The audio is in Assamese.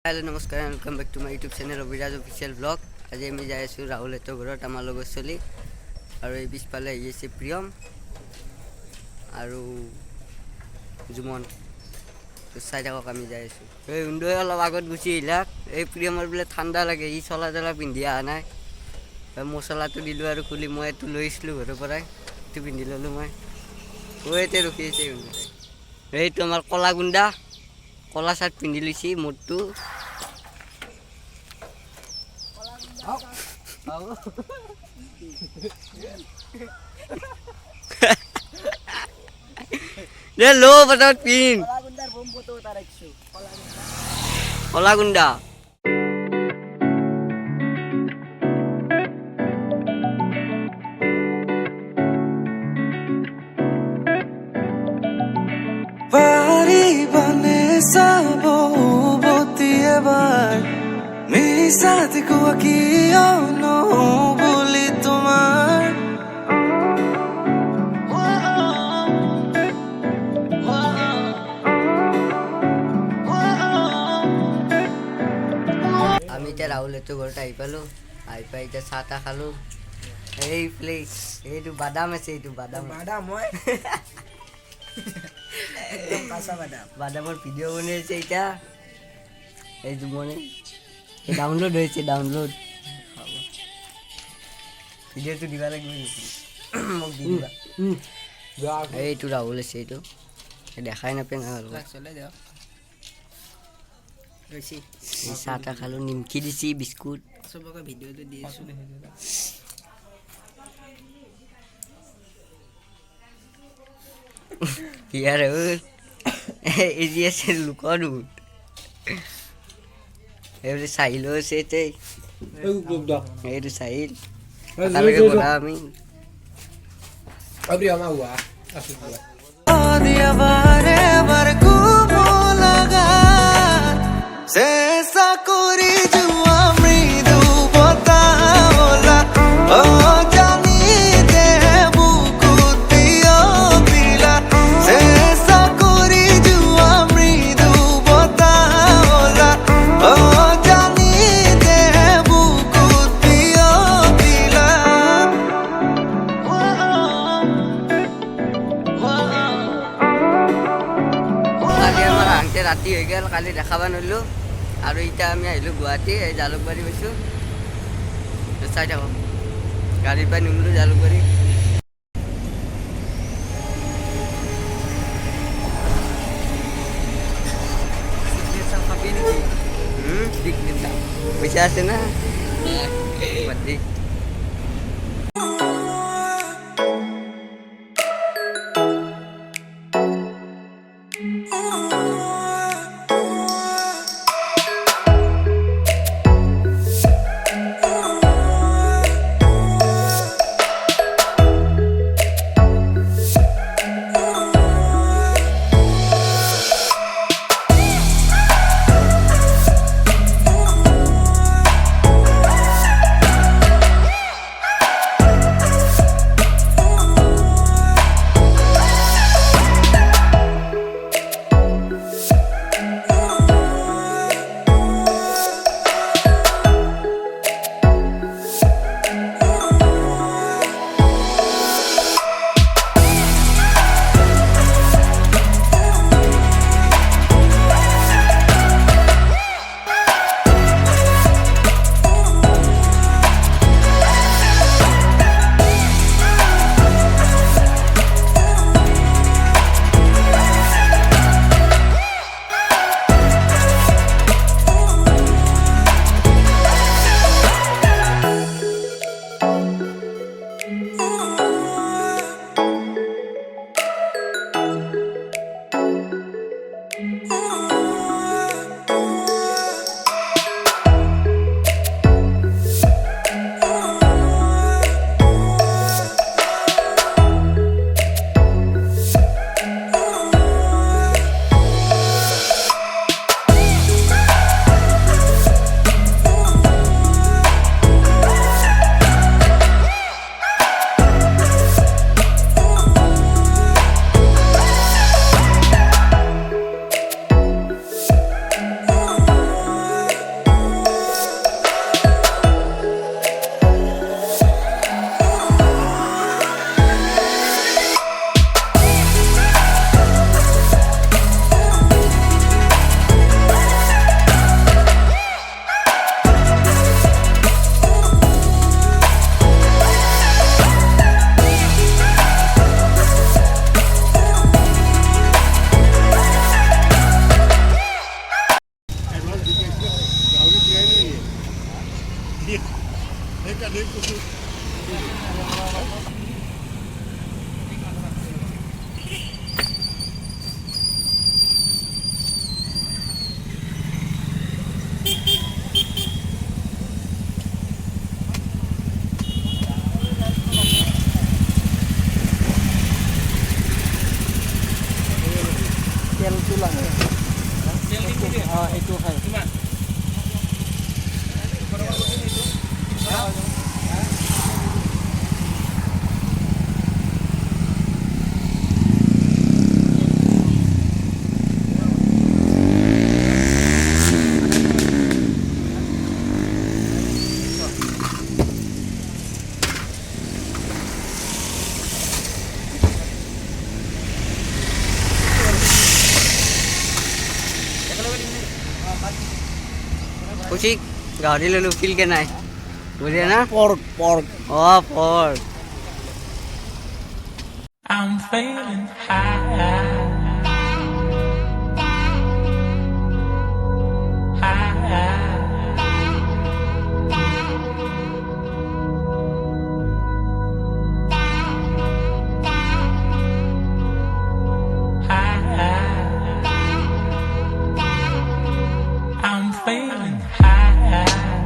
Hello, namaskar and welcome back to my YouTube channel Viraj official vlog. আজি আমি যাই আছো ৰাহুল হেতৰ ঘৰত আমাৰ লগত চলি আৰু এই পিছফালে আহি আছে প্ৰিয়ম আৰু জুমন চাই থাকক আমি যাই আছো এই উন্দৈ অলপ আগত গুচি আহিলাক এই প্ৰিয়মৰ বোলে ঠাণ্ডা লাগে ই চলা জলা পিন্ধি অহা নাই মছলাটো দিলোঁ আৰু খুলি মই এইটো লৈ আহিছিলোঁ ঘৰৰ পৰাই এইটো পিন্ধি ল'লোঁ মই ওইতে ৰখি আছে এইটো আমাৰ কলা গুণ্ডা কলা চাৰ্ট পিন্ধি লৈছি মোৰটো দে লো বতত পিন কলা গুণ্ডা বাড়ি বনে সাবতি এবাৰ মিশাত কুয়া কি অনো বলি তোমাৰ আমি এতিয়া ৰাহুল হেতৰ ঘৰত আহি পালোঁ আহি পাই এতিয়া চাহ তাহ খালোঁ এই প্লেচ এইটো বাদাম আছে এইটো বাদাম হয় একদম কাঁচা বাদাম বাদামৰ ভিডিঅ' বনাই আছে এতিয়া এই জুমনে ডাউনলোড হৈছে ডাউনলোড ভিডিঅ'টো দিব লাগিব নেকি মোক দি দিবা এইটো ৰাহুল আছে এইটো দেখাই নাপায় না ভালকৈ চলে দিয়ক চাহ তাহ খালোঁ নিমকি দিছি বিস্কুট চবকে ভিডিঅ'টো দি আছোঁ ইয়াৰ এই যি আছে লোকৰ দুট এইবোৰ চাহিলো আছে এতিয়া এইটো চাহিল একেলগে বনা আমি दिया बारे बार कुमो लगा सेसा कोरी जुआ मृदु बताओला ओ जानी दे बुकु दियो पिला सेसा कोरी जुआ मृदु बताओला ओ जानी दे बुकु दियो पिला কালি আমাৰ আহোঁতে ৰাতি হৈ গ'ল কালি দেখাব নোৱাৰিলোঁ আৰু এতিয়া আমি আহিলোঁ গুৱাহাটী এই জালুকবাৰী গৈছোঁ চাই থাকক গাড়ীৰ পৰা নিমিলোঁ জালুকবাৰী পইচা আছে না বাদ দি তেলটো লাগে এইটো খাই কৌশিক গাহৰি ল'লোঁ ফিল কেনাই বঢ়িয়া না পৰ্ক পৰ্ক অঁ পৰ I'm feeling high. I'm feeling high.